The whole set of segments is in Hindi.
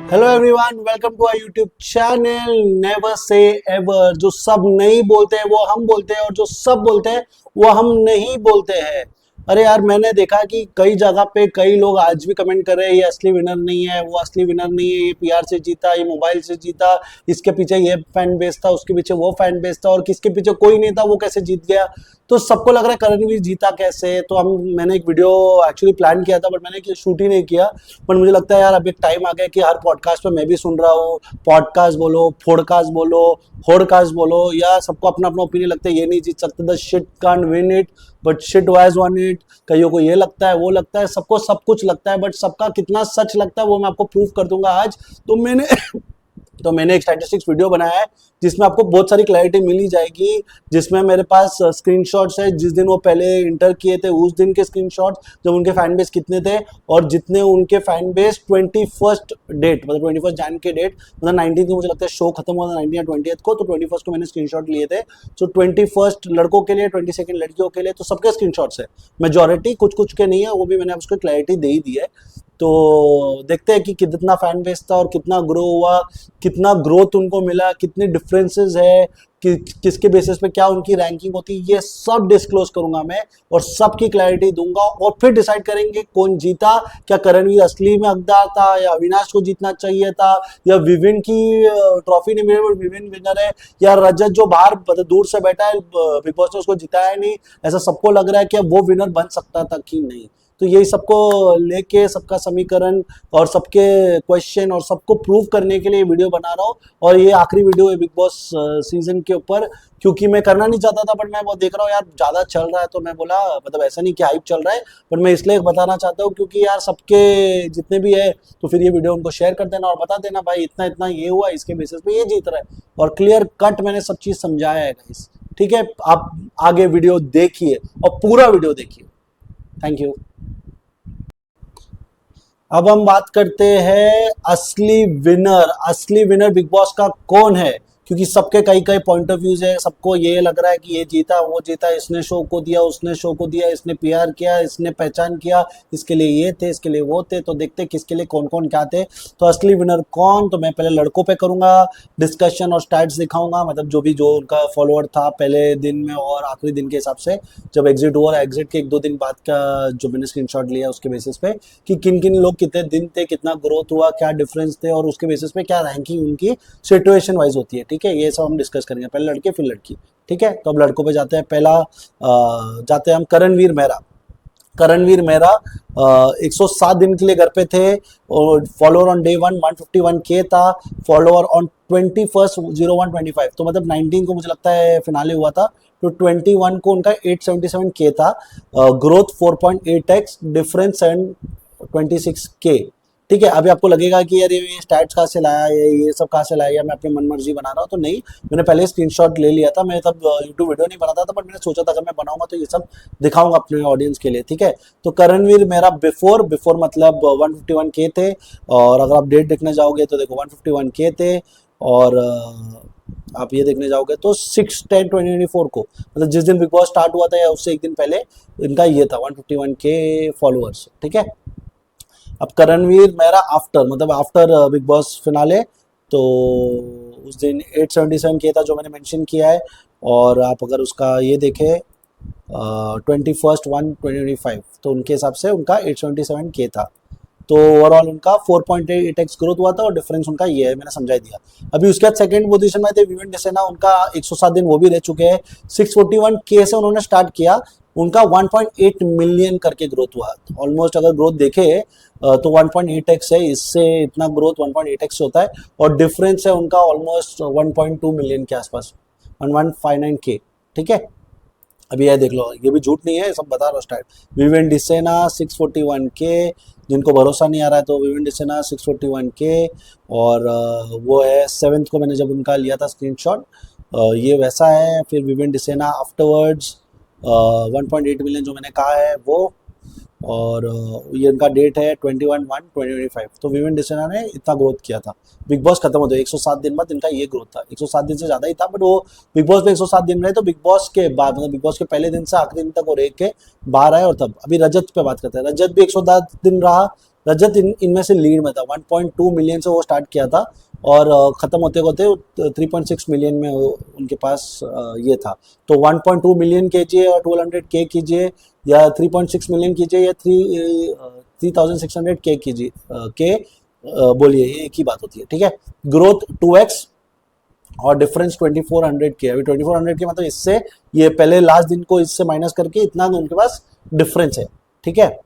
Hello everyone, welcome to our YouTube channel never से एवर। जो सब नहीं बोलते हैं वो हम बोलते हैं, और जो सब बोलते हैं वो हम नहीं बोलते हैं। अरे यार, मैंने देखा कि कई जगह पे कई लोग आज भी कमेंट कर रहे हैं ये असली विनर नहीं है, वो असली विनर नहीं है, ये पीआर से जीता, ये मोबाइल से जीता, इसके पीछे ये फैन बेस था, उसके पीछे वो फैन बेस था, और किसके पीछे कोई नहीं था वो कैसे जीत गया। तो सबको लग रहा है करणवीर जीता कैसे। तो मैंने एक वीडियो एक्चुअली प्लान किया था, बट मैंने शूट ही नहीं किया। पर मुझे लगता है यार अब एक टाइम आ गया कि हर पॉडकास्ट पे मैं भी सुन रहा हूँ, पॉडकास्ट बोलो, फोडकास्ट बोलो, होडकास्ट बोलो, या सबको अपना अपना ओपिनियन लगता है ये नहीं जीत सकते, the shit can't win it but shit was one it. कईयों को ये लगता है, वो लगता है, सबको सब कुछ लगता है, बट सबका कितना सच लगता है वो मैं आपको प्रूव कर दूंगा आज। तो मैंने एक स्टैटिस्टिक्स वीडियो बनाया है जिसमें आपको बहुत सारी क्लैरिटी मिल ही जाएगी, जिसमें मेरे पास स्क्रीनशॉट्स है जिस दिन वो पहले इंटर किए थे उस दिन के स्क्रीनशॉट्स, जब उनके फैन बेस कितने थे और जितने उनके फैन बेस 21st डेट, मतलब 21 जैन के डेट, मतलब 19 को मुझे लगता है शो खत्म हुआ था 19 या 20th को, तो 21st को मैंने स्क्रीनशॉट लिए थे। तो 21st लड़कों के लिए, 22nd लड़कियों के लिए, तो सबके स्क्रीनशॉट्स है। मेजॉरिटी कुछ कुछ के नहीं है, वो भी मैंने उसको क्लैरिटी दे ही दी है। तो देखते हैं कि कितना फैन बेस था और कितना ग्रो हुआ, कितना ग्रोथ उनको मिला, कितनी डिफरेंसेस है, किसके बेसिस पे क्या उनकी रैंकिंग होती है, ये सब डिस्क्लोज करूंगा मैं और सबकी क्लैरिटी दूंगा। और फिर डिसाइड करेंगे कौन जीता। क्या करणवीर असली में हकदार था, या अविनाश को जीतना चाहिए था, या विविन की ट्रॉफी नहीं मिली विविन विनर है, या रजत जो बाहर दूर से बैठा है बिग बॉस ने उसको जिताया नहीं, ऐसा सबको लग रहा है कि वो विनर बन सकता था कि नहीं। तो यही सबको लेके, सबका समीकरण और सबके क्वेश्चन और सबको प्रूव करने के लिए वीडियो बना रहा हूँ। और ये आखिरी वीडियो है बिग बॉस सीजन के ऊपर, क्योंकि मैं करना नहीं चाहता था, बट मैं वो देख रहा हूँ यार ज़्यादा चल रहा है, तो मैं बोला, मतलब ऐसा नहीं कि हाइप चल रहा है, बट मैं इसलिए बताना चाहता हूँ क्योंकि यार सबके जितने भी है, तो फिर ये वीडियो उनको शेयर कर देना और बता देना भाई इतना इतना ये हुआ, इसके बेसिस पे ये जीत रहा है। और क्लियर कट मैंने सब चीज़ समझाया है गाइस, ठीक है। आप आगे वीडियो देखिए और पूरा वीडियो देखिए। Thank you. अब हम बात करते हैं असली विनर। असली विनर बिग बॉस का कौन है, क्योंकि सबके कई कई पॉइंट ऑफ व्यूज है। सबको ये लग रहा है कि ये जीता, वो जीता, इसने शो को दिया, उसने शो को दिया, इसने पीआर किया, इसने पहचान किया, इसके लिए ये थे, इसके लिए वो थे। तो देखते किसके लिए कौन कौन क्या थे। तो असली विनर कौन, तो मैं पहले लड़कों पे करूंगा डिस्कशन और स्टैट्स दिखाऊंगा, मतलब जो भी जो उनका फॉलोअर था पहले दिन में और आखिरी दिन के हिसाब से, जब एग्जिट हुआ, एग्जिट के 1-2 दिन बाद का जो मैंने स्क्रीनशॉट लिया उसके बेसिस पे कि किन किन लोग कितने दिन थे, कितना ग्रोथ हुआ, क्या डिफरेंस थे, और उसके बेसिस पे क्या रैंकिंग उनकी सिचुएशन वाइज होती है। ठीक है, ये सब हम डिस्कस करेंगे, पहले लड़के फिर लड़की। ठीक है, तो अब लड़कों पे जाते हैं। पहला जाते हैं हम करणवीर मेहरा। करणवीर मेहरा 107 दिन के लिए घर पे थे, और फॉलोअर ऑन डे 1 151 के था, फॉलोअर ऑन 21/01/25, तो मतलब 19 को मुझे लगता है फिनाले हुआ था, तो 21 को उनका 877 के था, ग्रोथ 4.8x, डिफरेंस 726 के। ठीक है, अभी आपको लगेगा कि यार ये स्टैट्स कहाँ से लाया, ये सब कहाँ से लाया, या मैं अपनी मनमर्जी बना रहा हूँ, तो नहीं, मैंने पहले स्क्रीनशॉट ले लिया था। मैं तब यूट्यूब वीडियो नहीं बनाता था, बट मैंने सोचा था अगर मैं बनाऊंगा तो ये सब दिखाऊंगा अपने ऑडियंस के लिए। ठीक है, तो करणवीर मेरा बिफोर मतलब 151 के थे, और अगर आप डेट देखने जाओगे तो देखो 151 के थे, और आप ये देखने जाओगे तो 6/10/2024 को, मतलब जिस दिन बिग बॉस स्टार्ट हुआ था या उससे एक दिन पहले इनका ये था 151 के फॉलोअर्स। ठीक है, अब करणवीर मेहरा आफ्टर, मतलब आफ्टर बिग बॉस फिनाले, तो उस दिन 877 के था जो मैंने मेंशन किया है। और आप अगर उसका ये देखें 21/1/2025, तो उनके हिसाब से उनका 877 के था। तो ओवरऑल उनका 4.8x ग्रोथ हुआ था, और डिफरेंस उनका ये है, मैंने समझा दिया। अभी उसके बाद सेकंड पोजीशन में थे विवेन डिसेना, उनका 107 दिन वो भी रह चुके हैं। 641 के से उन्होंने स्टार्ट किया, उनका 1.8 मिलियन करके ग्रोथ हुआ। ऑलमोस्ट अगर ग्रोथ देखे तो 1.8x है, इससे इतना ग्रोथ 1.8x होता है, और डिफरेंस है उनका ऑलमोस्ट 1.2 मिलियन के आसपास, 1159 के। ठीक है, अभी ये देख लो, ये भी झूठ नहीं है, सब बता रहा हूँ स्टार्ट। विवेन डिसेना 641 के, जिनको भरोसा नहीं आ रहा है तो विवेन डिसेना 641 के, और वो है 7th को मैंने जब उनका लिया था स्क्रीनशॉट, ये वैसा है। फिर विवेन डिसेना आफ्टरवर्ड्स 1.8 मिलियन जो मैंने कहा है वो, और ये इनका डेट है 21/1/2025। तो विवेन डिसेना ने इतना ग्रोथ किया था, बिग बॉस खत्म होते 107 दिन बाद इनका ये ग्रोथ था। 107 दिन से ज़्यादा ही था, बट वो बिग बॉस में 107 दिन रहे, तो बिग बॉस के बाद, मतलब बिग बॉस के पहले दिन से आखिरी दिन तक वो रह के बाहर आए। और तब अभी रजत पे बात करते हैं, रजत भी 107 दिन रहा, रजत इनमें से लीड में था, 1.2 मिलियन से वो स्टार्ट किया था और खत्म होते होते 3.6 मिलियन में उनके पास ये था। तो 1.2 मिलियन कीजिए और 1200 के कीजिए या 3.6 मिलियन कीजिए या 3600 के कीजिए के बोलिए, ये एक ही बात होती है, ठीक है। ग्रोथ 2x और डिफरेंस 2400 के। अभी 2400 के मतलब इससे ये पहले लास्ट दिन को इससे माइनस करके इतना उनके पास डिफरेंस है, ठीक है।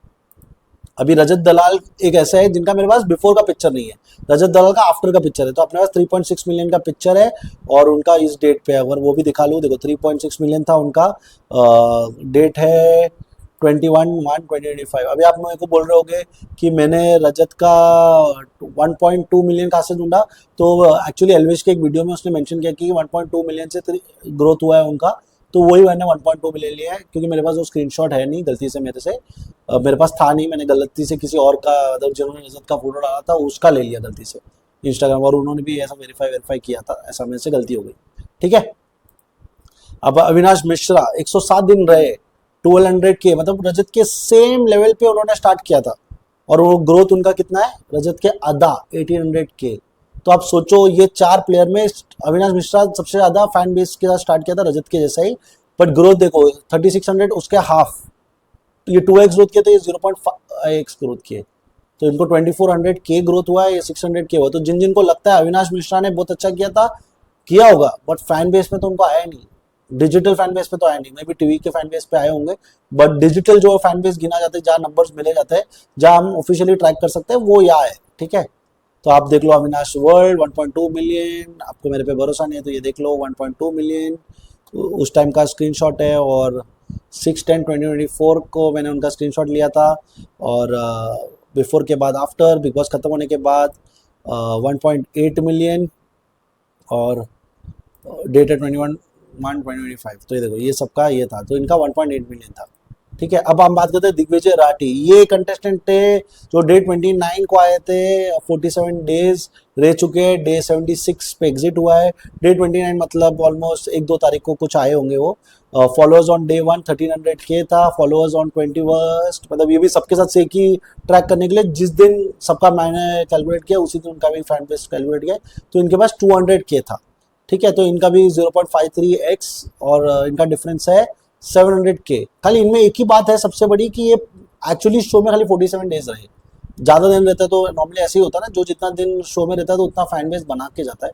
अभी रजत दलाल एक ऐसा है जिनका मेरे पास बिफोर का पिक्चर नहीं है, रजत दलाल का आफ्टर का पिक्चर है। तो अपने पास 3.6 मिलियन का पिक्चर है और उनका इस डेट पे अगर वो भी दिखा लूँ, देखो 3.6 मिलियन था उनका, डेट है 21/1/2025। अभी आप मेरे को बोल रहे होगे कि मैंने रजत का 1.2 मिलियन कहाँ से ढूंढा, तो एक्चुअली एलविश के एक वीडियो में उसने मेंशन किया कि 1.2 मिलियन से ग्रोथ हुआ है उनका, तो वही मैंने 1.2 मिलियन लिया है क्योंकि मेरे पास वो स्क्रीनशॉट है नहीं, गलती से मेरे से मेरे पास था नहीं, मैंने गलती से किसी और का, मतलब जिन्होंने रजत का फोटो डाला था उसका ले लिया गलती से इंस्टाग्राम, और उन्होंने भी ऐसा वेरीफाई किया था, ऐसा मेरे से गलती हो गई, ठीक है। अब अविनाश मिश्रा 107 दिन रहे, 1200 के, मतलब रजत के सेम लेवल पे उन्होंने स्टार्ट किया था और वो ग्रोथ उनका कितना है, रजत के आधा 1800 के। तो आप सोचो ये 4 प्लेयर में अविनाश मिश्रा सबसे ज्यादा फैन बेस के साथ स्टार्ट किया था रजत के जैसा ही, बट ग्रोथ देखो 3600 उसके हाफ, ये 2x ग्रोथ किए तो ये 0.5x ग्रोथ किए, तो इनको 2400 के ग्रोथ हुआ है, ये 600 के हुआ। तो जिन जिनको लगता है अविनाश मिश्रा ने बहुत अच्छा किया होगा, बट फैन बेस में तो उनको आया नहीं, डिजिटल फैन बेस पे तो आया नहीं, मे भी टीवी के फैन बेस पे आए होंगे, बट डिजिटल जो फैन बेस गिना जाते हैं, जहाँ नंबर्स मिले जाते हैं, जहाँ हम ऑफिशियली ट्रैक कर सकते हैं, वो यहाँ है, ठीक है। तो आप देख लो अविनाश वर्ल्ड 1.2 मिलियन, आपको मेरे पे भरोसा नहीं है तो ये देख लो 1.2 मिलियन उस टाइम का स्क्रीनशॉट है, और 6/10/2024 को मैंने उनका स्क्रीनशॉट लिया था, और बिफोर के बाद आफ्टर बिग बॉस खत्म होने के बाद 1.8 मिलियन और डेट है 21/1/2025। तो ये देखो ये सबका ये था, तो इनका 1.8 मिलियन था, ठीक है। अब हम बात करते हैं दिग्विजय राठी, ये कंटेस्टेंट थे जो डे 29 को आए थे, 47 डेज रह चुके हैं, डे 76 पे एग्जिट हुआ है, डे 29 मतलब ऑलमोस्ट 1-2 तारीख को कुछ आए होंगे वो। फॉलोअर्स ऑन डे 1 1300 के था, फॉलोअर्स ऑन 21, मतलब ये भी सबके साथ से एक ही ट्रैक करने के लिए, जिस दिन सबका मैंने कैलकुलेट किया उसी दिन उनका भी फैन बेस कैलकुलेट किया, तो इनके पास 200 के था, ठीक है। तो इनका भी 0.53x और इनका डिफरेंस है 700 के। खाली इनमें एक ही बात है सबसे बड़ी कि ये एक्चुअली शो में खाली 47 डेज रहे, ज़्यादा दिन रहता है तो नॉर्मली ऐसे ही होता है ना, जो जितना दिन शो में रहता है तो उतना फैन बेस बना के जाता है,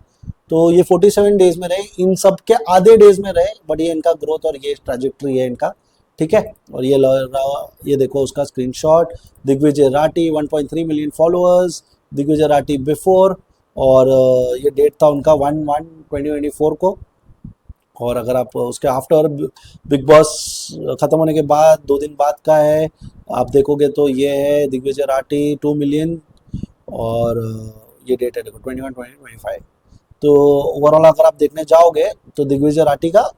तो ये 47 डेज में रहे, इन सब के आधे डेज में रहे, बट ये इनका ग्रोथ और ये ट्रैजेक्टरी है इनका, ठीक है। और ये देखो उसका screenshot, Digvijay Rathi 1.3 million followers, Digvijay Rathi before, और ये डेट था उनका 1/1/2024 को, और अगर आप उसके आफ्टर बिग बॉस खत्म होने के बाद 2 दिन बाद का है, आप देखोगे तो ये है दिग्विजय राठी 2 मिलियन, और ये डेट है देखो 21/20/25। तो ओवरऑल अगर आप देखने जाओगे तो दिग्विजय राठी का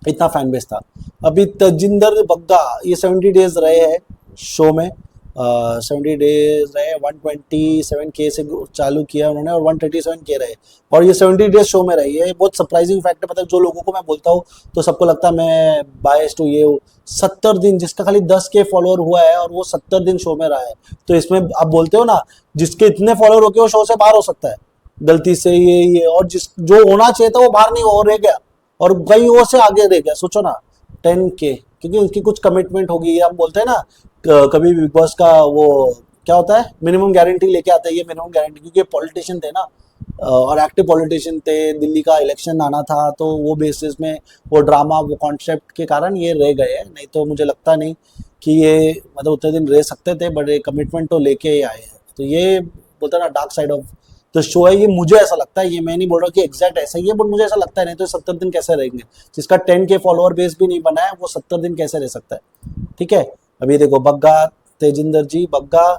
इतना फैन बेस था। अभी तजिंदर बग्गा ये 70 डेज रहे हैं शो में, 70 डेज रहे, 127 के से चालू किया उन्होंने और 137 के रहे, और ये 70 डेज शो में रहे, ये बहुत सरप्राइजिंग फैक्ट है। मतलब जो लोगों को मैं बोलता हूँ तो सबको लगता है मैं बायस्ड हूँ, ये हूँ। 70 दिन, जिसका खाली 10 के फॉलोअर हुआ है और वो 70 दिन शो में रहा है, तो इसमें आप बोलते हो ना जिसके इतने फॉलोअर होके वो शो से बाहर हो सकता है गलती से, ये और जिस जो होना चाहिए था वो बाहर नहीं हो रह गया और कई वो से आगे रह गया, सोचो ना 10 के, क्योंकि उनकी कुछ कमिटमेंट होगी। हम बोलते हैं ना कभी बिग बॉस का वो क्या होता है, मिनिमम गारंटी लेके आते हैं, ये मिनिमम गारंटी, क्योंकि पॉलिटिशियन थे ना, और एक्टिव पॉलिटिशियन थे, दिल्ली का इलेक्शन आना था, तो वो बेसिस में वो ड्रामा वो कॉन्सेप्ट के कारण ये रह गए हैं, नहीं तो मुझे लगता नहीं कि ये मतलब उतने दिन रह सकते थे, बट कमिटमेंट तो लेके ही आए हैं। तो ये बोलते हैं ना dark side of the show है, ये मुझे ऐसा लगता है, ये मैं नहीं बोल रहा कि एग्जैक्ट ऐसा ही है, बट मुझे ऐसा लगता है, नहीं तो 70 दिन कैसे रहेंगे, जिसका 10 के फॉलोअर बेस भी नहीं बना है वो 70 दिन कैसे रह सकता है, ठीक है। अभी देखो बग्गा, तेजिंदर जी बग्गा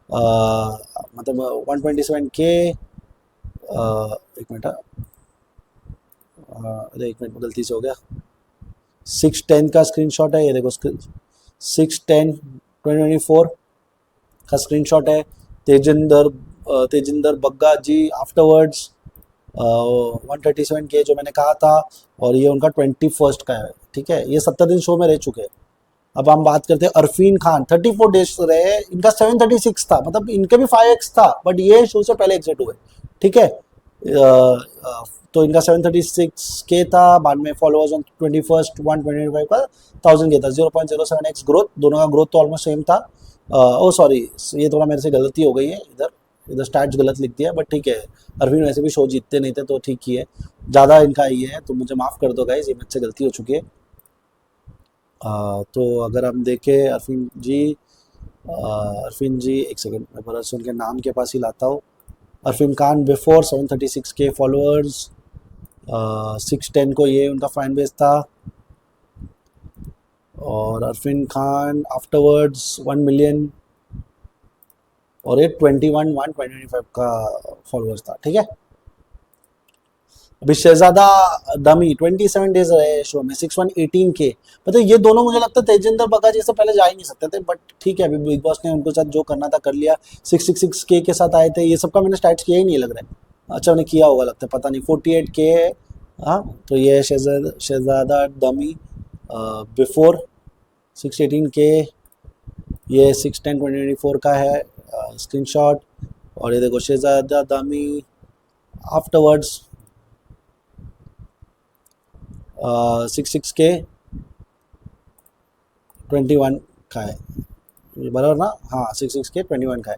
मतलब 127 के, एक मिनट, अरे एक मिनट गलती से हो गया, 6/10 का स्क्रीनशॉट है, ये देखो 6/10/2024 का स्क्रीनशॉट है। तेजिंदर बग्गा जी आफ्टरवर्ड्स 137 के जो मैंने कहा था, और ये उनका 21 का है, ठीक है। ये 70 दिन शो में रह चुके हैं, अब हम बात करते हैं अरफीन खान, 34 डेज रहे, इनका 736 था, मतलब इनके भी 5x था, बट ये शो से पहले एग्जिट हुए, ठीक है। तो इनका 736 के था, बाद में फॉलोअर्स ऑन 21st 125 का 1000 के था, 0.07x ग्रोथ, दोनों का ग्रोथ तो ऑलमोस्ट सेम था। ओ सॉरी, ये थोड़ा मेरे से गलती हो गई है, इधर इधर स्टैट्स गलत लिख दिया, बट ठीक है, अरविंद वैसे भी शो जीतते नहीं थे तो ठीक ही है, ज़्यादा इनका ये है तो मुझे माफ़ कर दो गाइस, ये मुझसे गलती हो चुकी है। तो अगर हम देखें अरफीन जी एक सेकंड, मैं बड़ा से उनके नाम के पास ही लाता हूँ। अरफीन खान बिफोर 736 के फॉलोअर्स, 610 को ये उनका फैन बेस था, और अरफीन खान आफ्टरवर्ड्स 1 मिलियन, और ये 21,125 का फॉलोअर्स था, ठीक है। अभी शहजादा दमी 27 डेज रहे शो में, 6118 के, मतलब ये दोनों मुझे लगता है तेजिंदर बग्गा जी से पहले जा ही नहीं सकते थे, बट ठीक है, अभी बिग बॉस ने उनके साथ जो करना था कर लिया। 666 के साथ आए थे, ये सबका मैंने स्टार्ट किया ही नहीं लग रहा है, अच्छा उन्हें किया होगा लगता है, पता नहीं। 48 के है, हाँ, तो ये शहजादा दमी बिफोर 618 के, ये 610/2024 का है स्क्रीनशॉट, और ये देखो शहजादा दमी आफ्टरवर्ड्स 66 के 21 का है, ये बराबर ना, हाँ 66 के 21 का है।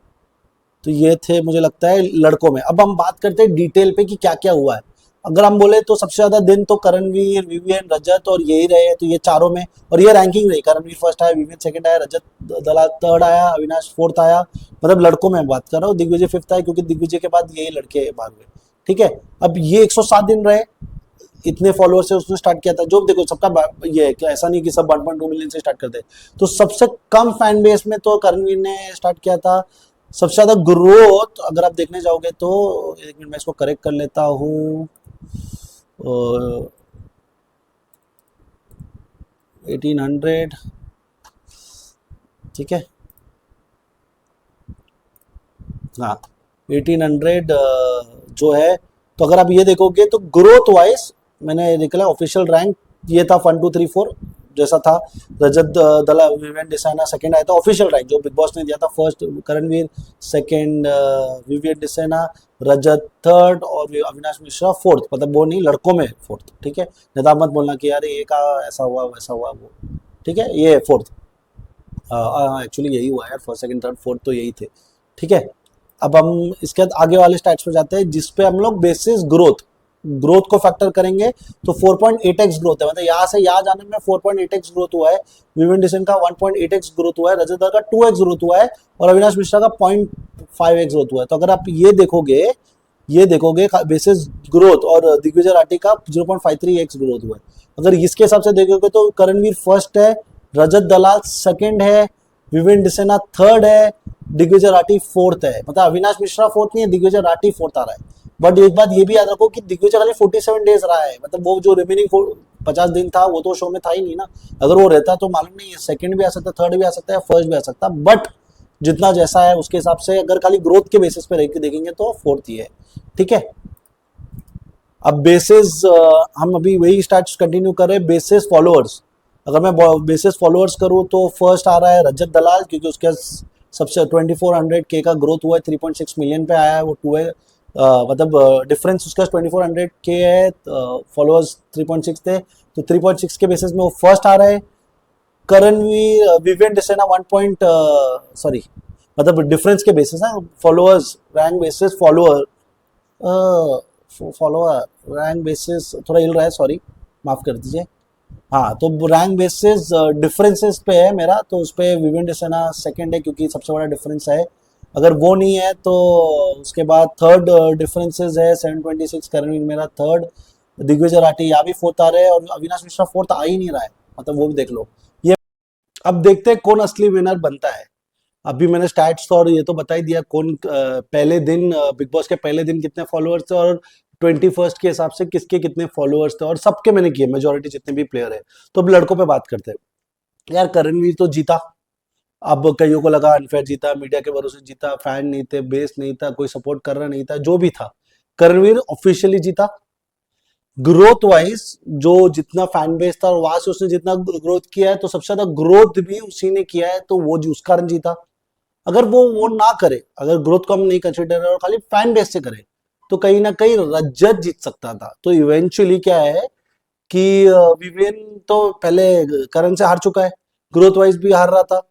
तो ये थे मुझे लगता है लड़कों में। अब हम बात करते हैं डिटेल पे कि क्या क्या हुआ है। अगर हम बोले तो सबसे ज्यादा दिन तो करणवीर, विवियन, रजत और यही रहे, तो ये चारों में, और ये रैंकिंग रही, करणवीर फर्स्ट आया, विवियन सेकंड आया, रजत दलाल थर्ड आया, अविनाश फोर्थ आया, मतलब लड़कों में बात कर रहा हूँ। दिग्विजय फिफ्थ आया, क्योंकि दिग्विजय के बाद यही लड़के भाग गए, ठीक है। अब ये 107 दिन रहे, इतने फॉलोअर्स से उसने स्टार्ट किया था, जो देखो सबका ये है कि ऐसा नहीं कि सब 1.2 मिलियन से स्टार्ट करते, तो सबसे कम फैन बेस में तो करणवीर ने स्टार्ट किया था। सबसे ज्यादा ग्रोथ अगर आप देखने जाओगे तो, एक मिनट मैं इसको करेक्ट कर लेता हूँ, 1800, ठीक है, हाँ 1800 जो है, तो अगर आप ये देखोगे तो ग्रोथ वाइज मैंने निकला ऑफिशियल रैंक, ये था 1 2 3 4 जैसा था। रजत दला, विवियन डिसाना सेकंड आया था, ऑफिशियल रैंक जो बिग बॉस ने दिया था, फर्स्ट करणवीर, सेकंड विवियन डिसाना, रजत थर्ड, और अविनाश मिश्रा फोर्थ, मतलब वो नहीं, लड़कों में फोर्थ, ठीक है। नेता मत बोलना कि यार ये का ऐसा हुआ वैसा हुआ वो, ठीक है, ये फोर्थ, एक्चुअली यही हुआ यार, फर्स्ट सेकंड थर्ड फोर्थ तो यही थे, ठीक है। अब हम इसके बाद आगे वाले स्टैट्स पे जाते हैं, जिसपे हम लोग बेसिस ग्रोथ को फैक्टर करेंगे, तो 4.8x ग्रोथ है, मतलब यहाँ से यहाँ जाने में 4.8x ग्रोथ हुआ है। विवियन डिसन का 1.8x ग्रोथ हुआ है, रजत का 2x ग्रोथ हुआ है, और अविनाश मिश्रा का 0.5x ग्रोथ हुआ है। तो अगर आप ये देखोगे बेसिस ग्रोथ, और दिग्विजय राठी का 0.53x ग्रोथ हुआ है। अगर इसके हिसाब से देखोगे तो करणवीर फर्स्ट है, रजत दलाल सेकंड है, विवियन डिसेना थर्ड है, दिग्विजय राठी फोर्थ है, मतलब अविनाश मिश्रा फोर्थ नहीं है, दिग्विजय राठी फोर्थ आ रहा है। बट एक बात ये भी याद रखो कि दिग्विजय खाली 47 डेज रहा है, मतलब वो जो रिमेनिंग 50 दिन था वो तो शो में था ही नहीं ना। अगर वो रहता तो मालूम नहीं, सेकंड भी आ सकता, थर्ड भी आ सकता है, फर्स्ट भी आ सकता, बट जितना जैसा है उसके हिसाब से अगर खाली ग्रोथ के बेसिस पे देखेंगे तो फोर्थ ही है, ठीक है। अब बेसिस हम अभी वही स्टार्ट कंटिन्यू कर रहे हैं, बेसिस फॉलोअर्स। अगर मैं बेसिस फॉलोअर्स करूँ तो फर्स्ट आ रहा है रजत दलाल, क्योंकि उसके सबसे 2400 के का ग्रोथ हुआ है, 3.6 मिलियन पे आया है, वो 2 है, मतलब डिफरेंस उसका 2400 के है, फॉलोअर्स 3.6 थे, तो 3.6 के बेसिस में वो फर्स्ट आ रहा है। करणवीर, विवियन डिसेना 1 सॉरी, मतलब डिफरेंस के बेसिस है, followers rank basis, follower rank basis थोड़ा हिल रहा है, सॉरी माफ कर दीजिए। हाँ, तो रैंक बेसिस डिफरेंसेस पे है मेरा, तो उस पर विवियन डिसेना सेकंड है, क्योंकि सबसे बड़ा डिफरेंस है। अगर वो नहीं है तो उसके बाद थर्ड डिफरेंसेस है 726, करणवीर मेरा थर्ड, दिग्विजय राठी यहाँ भी फोर्थ आ रहे हैं, और अविनाश मिश्रा फोर्थ आ ही नहीं रहा है, मतलब वो भी देख लो ये। अब देखते हैं कौन असली विनर बनता है। अभी मैंने स्टैट्स और ये तो बता ही दिया, कौन पहले दिन बिग बॉस के पहले दिन कितने फॉलोअर्स थे, और 21st के हिसाब से किसके कितने फॉलोअर्स थे, और सबके मैंने किए, मेजोरिटी जितने भी प्लेयर है। तो अब लड़कों पे बात करते हैं। यार करणवीर तो जीता, अब कईयों को लगा अनफेयर जीता, मीडिया के भरोसे जीता, फैन नहीं थे, बेस नहीं था, कोई सपोर्ट कर रहा नहीं था, जो भी था, करणवीर ऑफिशियली जीता। ग्रोथ वाइज जो जितना फैन बेस था और वहां से उसने जितना ग्रोथ किया है, तो सबसे ज्यादा ग्रोथ भी उसी ने किया है, तो वो उस कारण जीता। अगर वो ना करे, अगर ग्रोथ को हम नहीं कंसिडर और खाली फैन बेस से करे, तो कहीं ना कहीं रजत जीत सकता था। तो इवेंचुअली क्या है कि विवेन तो पहले करण से हार चुका है, ग्रोथ वाइज भी हार रहा था।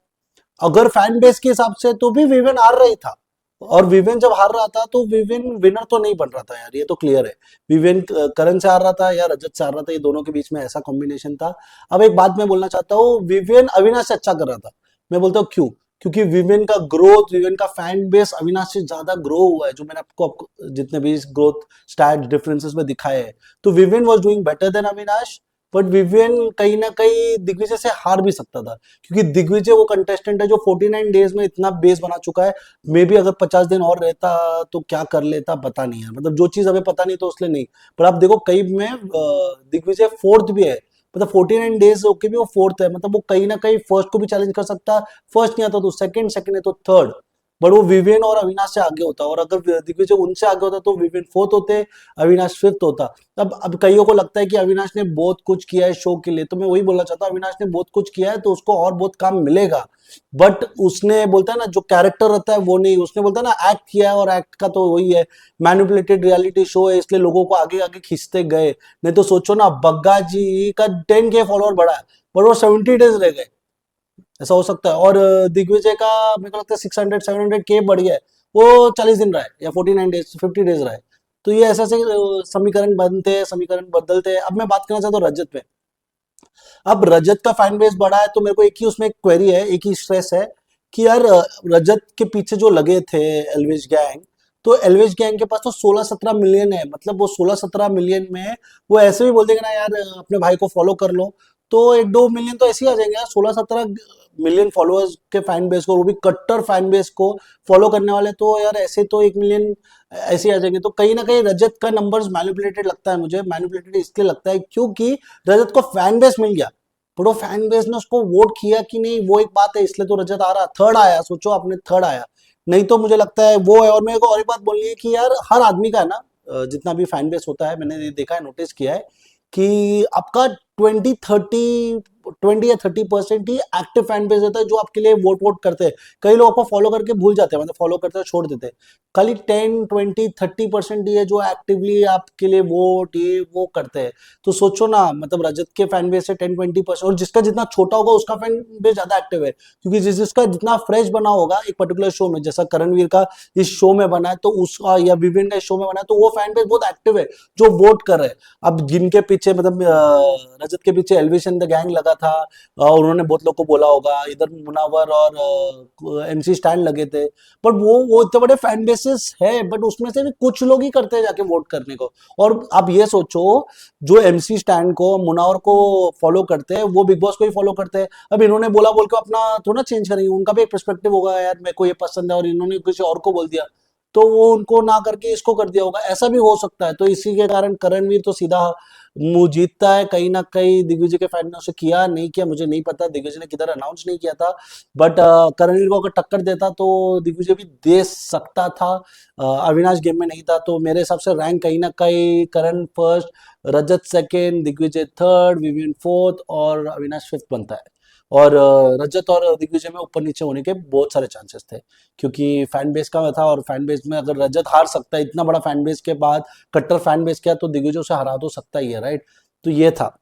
अगर फैन बेस के हिसाब से तो भी विवेन हार रही था, और विवेन जब हार रहा था तो विवेन विनर तो नहीं बन रहा था यार, ये तो क्लियर है। विवेन करण से हार रहा था या रजत से हार रहा था, ये दोनों के बीच में ऐसा कॉम्बिनेशन था। अब एक बात मैं बोलना चाहता हूँ, विवेन अविनाश से अच्छा कर रहा था। मैं बोलता हूँ क्यों, क्योंकि विवेन का ग्रोथ, विवेन का फैन बेस अविनाश से ज्यादा ग्रो हुआ है, जो मैंने आपको जितने भी ग्रोथ स्टैट डिफरेंसेस में दिखाए हैं। तो Vivian was doing better than Avinash, but Vivian कहीं ना कहीं दिग्विजय से हार भी सकता था, क्योंकि दिग्विजय वो कंटेस्टेंट है जो 49 डेज में इतना बेस बना चुका है। मे बी अगर 50 दिन और रहता तो क्या कर लेता पता नहीं है, मतलब जो चीज हमें पता नहीं तो उसलिए नहीं। पर आप देखो कई में दिग्विजय फोर्थ भी है, मतलब 49 डेज होके भी वो फोर्थ है, मतलब वो कहीं ना कहीं फर्स्ट को भी चैलेंज कर सकता है। फर्स्ट नहीं आता तो सेकंड, सेकंड है तो थर्ड। बट वो विवेन और अविनाश से आगे होता, और अगर दिग्विजय उनसे आगे होता तो विवेन फोर्थ होते, अविनाश फिफ्थ होता। अब कईयों को लगता है कि अविनाश ने बहुत कुछ किया है शो के लिए, तो मैं वही बोलना चाहता हूँ, अविनाश ने बहुत कुछ किया है तो उसको और बहुत काम मिलेगा। बट उसने बोलता है ना, जो कैरेक्टर रहता है वो नहीं, उसने बोलता है ना एक्ट किया है, और एक्ट का तो वही है, मैनिपुलेटेड रियलिटी शो है, इसलिए लोगों को आगे आगे खींचते गए। नहीं तो सोचो ना, बग्गा जी का 10K फॉलोअर बढ़ा है, पर वो 70 डेज रह गए, ऐसा हो सकता है। और दिग्विजय का मेरे को लगता है 600-700K बढ़ गया है, वो 40 दिन रहा है, या 49 डेज 50 डेज रहा है। तो ये ऐसे ऐसे समीकरण बनते हैं, समीकरण बदलते हैं। अब मैं बात करना चाहता हूँ रजत पे। अब रजत का फैन बेस बढ़ा है, तो मेरे को एक ही उसमें एक क्वेरी है, एक ही स्ट्रेस है कि यार रजत के पीछे जो लगे थे एलविश गैंग, तो एलविश गैंग के पास तो 16-17 मिलियन है, मतलब वो 16-17 मिलियन में वो ऐसे भी बोल देंगे ना यार अपने भाई को फॉलो कर लो, तो 1-2 मिलियन तो ऐसे ही आ जाएंगे यार। 16-17 मिलियन फॉलोअर्स के फैन बेस को, वो भी कट्टर फैन बेस को फॉलो करने वाले, तो यार ऐसे तो 1 मिलियन ऐसे ही आ जाएंगे। तो कहीं ना कहीं रजत का नंबर्स मैनिपुलेटेड लगता है मुझे, मैनिपुलेटेड इसलिए लगता है क्योंकि रजत को फैन बेस मिल गया, पर वो फैन बेस ने उसको वोट किया कि नहीं वो एक बात है, इसलिए तो रजत आ रहा, थर्ड आया, सोचो आपने थर्ड आया। नहीं तो मुझे लगता है वो है। और मेरे को और एक बात बोलनी है कि यार हर आदमी का है ना, जितना भी फैन बेस होता है, मैंने ये देखा है, नोटिस किया है कि आपका 20 या 30% ही एक्टिव फैन बेस होता है, जो आपके लिए वोट वोट करते हैं। कई लोग आपको फॉलो करके भूल जाते हैं, मतलब फॉलो करते हैं छोड़ देते हैं। खाली 10-20-30% ही है जो एक्टिवली आपके लिए वोट ये वो करते हैं। तो सोचो ना, मतलब रजत के फैन बेस से 10-20%, और जिसका जितना छोटा होगा उसका फैन बेस ज्यादा एक्टिव है, क्योंकि जिसका जितना फ्रेश बना होगा एक पर्टिकुलर शो में, जैसा करणवीर का इस शो में बना है, तो उसका, या विवेन का इस शो में बना है, तो वो फैन बेस बहुत एक्टिव है जो वोट कर रहे हैं। अब जिनके पीछे, मतलब रजत के पीछे एल्विश एंड द गैंग लगा था, उन्होंने बहुत लोग को बोला होगा, इधर मुनावर और एमसी स्टैंड लगे थे, बट वो इतने बड़े फैन बेसिस है, बट उसमें से भी कुछ लोग ही करते हैं जाके वोट करने को। और आप ये सोचो, जो एमसी स्टैंड को, मुनावर को फॉलो करते हैं, वो बिग बॉस को ही फॉलो करते हैं। अब इन्होंने बोला बोल के अपना थोड़ा चेंज करेंगे, उनका भी एक पर्सपेक्टिव होगा यार, मेरे को ये पसंद है, और इन्होंने किसी और को बोल दिया, तो वो उनको ना करके इसको कर दिया होगा, ऐसा भी हो सकता है। तो इसी के कारण करणवीर तो सीधा मुंह जीतता है। कहीं ना कहीं दिग्विजय के फैन ने उसे किया नहीं किया मुझे नहीं पता, दिग्विजय ने किधर अनाउंस नहीं किया था, बट करणवीर को अगर टक्कर देता तो दिग्विजय भी दे सकता था। अविनाश गेम में नहीं था, तो मेरे हिसाब से रैंक कहीं ना कहीं Karan first, Rajat second, Digvijay third, Vivian fourth और अविनाश फिफ्थ बनता है। और रजत और दिग्विजय में ऊपर नीचे होने के बहुत सारे चांसेस थे, क्योंकि फैन बेस का था, और फैन बेस में अगर रजत हार सकता है इतना बड़ा फैन बेस के बाद, कट्टर फैन बेस क्या, तो दिग्विजय उसे हरा तो सकता ही है, राइट। तो ये था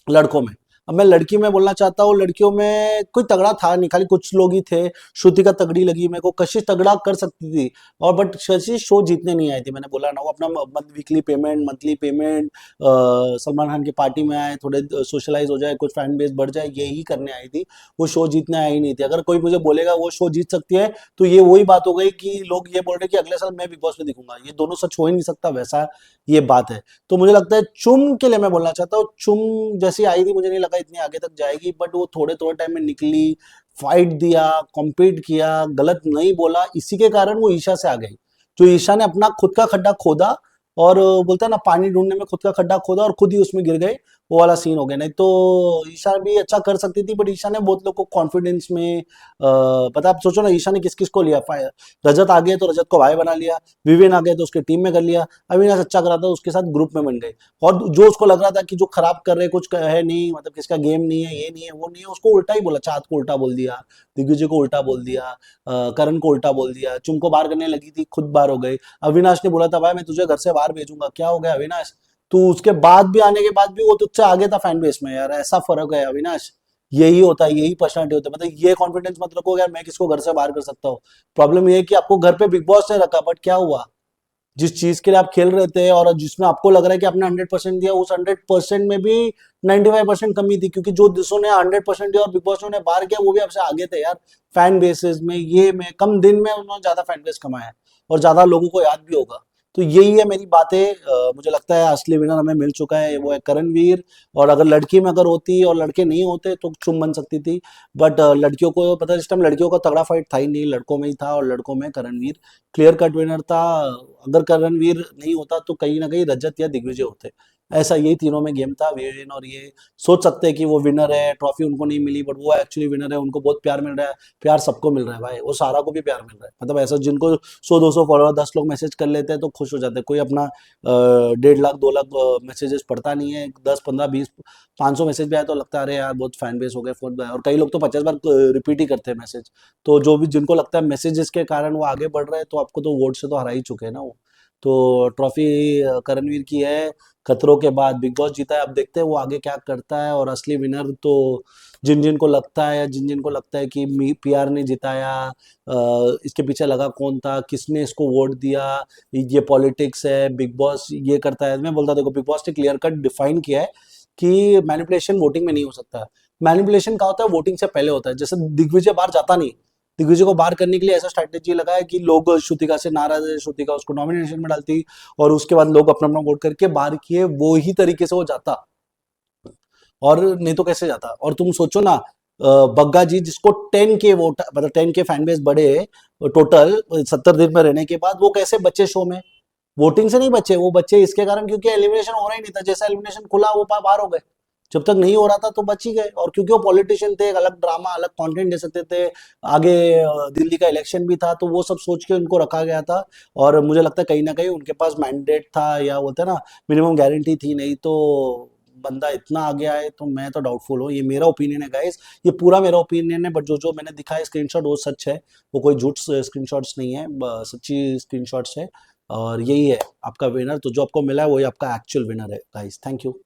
लड़कों में। अब मैं लड़की में बोलना चाहता हूँ, लड़कियों में कोई तगड़ा था नहीं, खाली कुछ लोग ही थे। श्रुतिका तगड़ी लगी मेरे को, कशिश तगड़ा कर सकती थी, और बट कशिश शो जीतने नहीं आई थी। मैंने बोला ना, वो अपना weekly payment, monthly payment, Salman Khan की पार्टी में आए, थोड़े सोशलाइज हो जाए, कुछ फैन बेस बढ़ जाए, यही करने आई थी। वो शो जीतने आई नहीं थी। अगर कोई मुझे बोलेगा वो शो जीत सकती है, तो ये वही बात हो गई कि लोग ये बोल रहे हैं कि अगले साल मैं बिग बॉस में दिखूंगा, ये दोनों सच हो ही नहीं सकता, वैसा ये बात है। तो मुझे लगता है चुम के लिए मैं बोलना चाहता हूँ, चुम जैसी आई थी मुझे नहीं लगा इतनी आगे तक जाएगी, बट वो थोड़े थोड़े टाइम में निकली, फाइट दिया, कॉम्पीट किया, गलत नहीं बोला, इसी के कारण वो ईशा से आ गई। जो ईशा ने अपना खुद का खड्डा खोदा, और बोलता है ना, पानी ढूंढने में खुद का खड्डा खोदा और खुद ही उसमें गिर गए। वो वाला सीन हो गया। नहीं तो ईशा भी अच्छा कर सकती थी, बट ईशा ने बहुत लोग को कॉन्फिडेंस में पता, आप सोचो ना, ईशा ने किस किस को लिया। रजत आ गए तो रजत को भाई बना लिया, विवेन आ गए तो उसके टीम में कर लिया, अविनाश अच्छा करा था उसके साथ ग्रुप में बन गए। और जो उसको लग रहा था कि जो खराब कर रहे, कुछ है नहीं, मतलब किसका गेम नहीं है, ये नहीं है, वो नहीं है, उसको उल्टा ही बोला। चाँद को उल्टा बोल दिया, दिग्विजय को उल्टा बोल दिया, करण को उल्टा बोल दिया, चुम को बाहर करने लगी थी, खुद बाहर हो गई। अविनाश ने बोला था भाई मैं तुझे घर से बाहर भेजूंगा, क्या हो गया अविनाश? तू उसके बाद भी, आने के बाद भी वो तुझसे आगे था फैन बेस में यार, ऐसा फर्क है अविनाश। यही होता है, यही पर्सनालिटी होता है। मतलब ये कॉन्फिडेंस मत रखो यार मैं किसको घर से बाहर कर सकता हूँ। प्रॉब्लम ये है कि आपको घर पे बिग बॉस ने रखा, बट क्या हुआ? जिस चीज के लिए आप खेल रहे थे और जिसमें आपको लग रहा है कि आपने 100% दिया, उस 100% में भी 95% कमी थी, क्योंकि जो जिसने 100% दिया और बिग बॉस ने उन्हें बाहर किया, वो भी आपसे आगे थे यार। फैन बेसिस में, ये में कम दिन में उन्होंने ज्यादा फैन बेस कमाया है, और ज्यादा लोगों को याद भी होगा। तो यही है मेरी बातें। मुझे लगता है असली विनर हमें मिल चुका है, वो है करणवीर। और अगर लड़की में अगर होती और लड़के नहीं होते तो चुम बन सकती थी। बट लड़कियों को पता है, इस टाइम लड़कियों का तगड़ा फाइट था ही नहीं, लड़कों में ही था, और लड़कों में करणवीर क्लियर कट विनर था। अगर करणवीर नहीं होता तो कहीं ना कहीं रजत या दिग्विजय होते। ऐसा यही तीनों में गेम था। विवेन और ये सोच सकते हैं कि वो विनर है, ट्रॉफी उनको नहीं मिली, बट वो एक्चुअली विनर है, उनको बहुत प्यार मिल रहा है। प्यार सबको मिल रहा है भाई, वो सारा को भी प्यार मिल रहा है। मतलब ऐसा जिनको 100-200 फॉलोअर, 10 लोग मैसेज कर लेते हैं तो खुश हो जाते हैं। कोई अपना 1.5 लाख 2 लाख मैसेजेस पढ़ता नहीं है। 10, 15, 20, 500 मैसेज भी आए तो लगता है अरे यार बहुत फैन बेस हो गए फोन पे, और कई लोग तो 50 बार रिपीट ही करते हैं मैसेज। तो जो भी जिनको लगता है मैसेजेस के कारण वो आगे बढ़ रहे हैं, तो आपको तो वोट से तो हरा ही चुके हैं ना वो। तो ट्रॉफी करणवीर की है। खतरों के बाद बिग बॉस जीता है, अब देखते हैं वो आगे क्या करता है। और असली विनर तो जिन जिन को लगता है, या जिन जिन को लगता है कि पीआर ने जिताया, इसके पीछे लगा कौन था, किसने इसको वोट दिया, ये पॉलिटिक्स है, बिग बॉस ये करता है। मैं बोलता देखो, बिग बॉस ने क्लियर कट डिफाइन किया है कि मैनिपुलेशन वोटिंग में नहीं हो सकता। मैनिपुलेशन क्या होता है, वोटिंग से पहले होता है। जैसे दिग्विजय बाहर जाता नहीं, दिग्विजय को बाहर करने के लिए ऐसा स्ट्रैटेजी लगाया कि लोग श्रुतिका से नाराज है, श्रुतिका उसको नॉमिनेशन में डालती, और उसके बाद लोग अपना अपना वोट करके बाहर किए, वो ही तरीके से वो जाता। और नहीं तो कैसे जाता? और तुम सोचो ना, बग्गा जी जिसको 10 के वोट, मतलब 10 के फैन बेस बढ़े टोटल 70 दिन में रहने के बाद, वो कैसे बचे शो में? वोटिंग से नहीं बचे, वो बचे इसके कारण क्योंकि एलिमिनेशन हो रहा ही नहीं था। जैसा एलिमिनेशन खुला वो बाहर हो गए। जब तक नहीं हो रहा था तो बच ही गए, और क्योंकि वो पॉलिटिशियन थे, एक अलग ड्रामा, अलग कंटेंट दे सकते थे। आगे दिल्ली का इलेक्शन भी था, तो वो सब सोच के उनको रखा गया था। और मुझे लगता है कहीं ना कहीं उनके पास मैंडेट था, या बोलते हैं ना मिनिमम गारंटी थी, नहीं तो बंदा इतना आगे आए तो मैं तो डाउटफुल हूँ। ये मेरा ओपिनियन है गाइस, ये पूरा मेरा ओपिनियन है, बट जो जो मैंने दिखाया स्क्रीनशॉट वो सच है। वो कोई झूठ स्क्रीनशॉट्स नहीं है, सच्ची स्क्रीनशॉट्स है। और यही है आपका विनर। तो जो आपको मिला है वही आपका एक्चुअल विनर है गाइस। Thank you.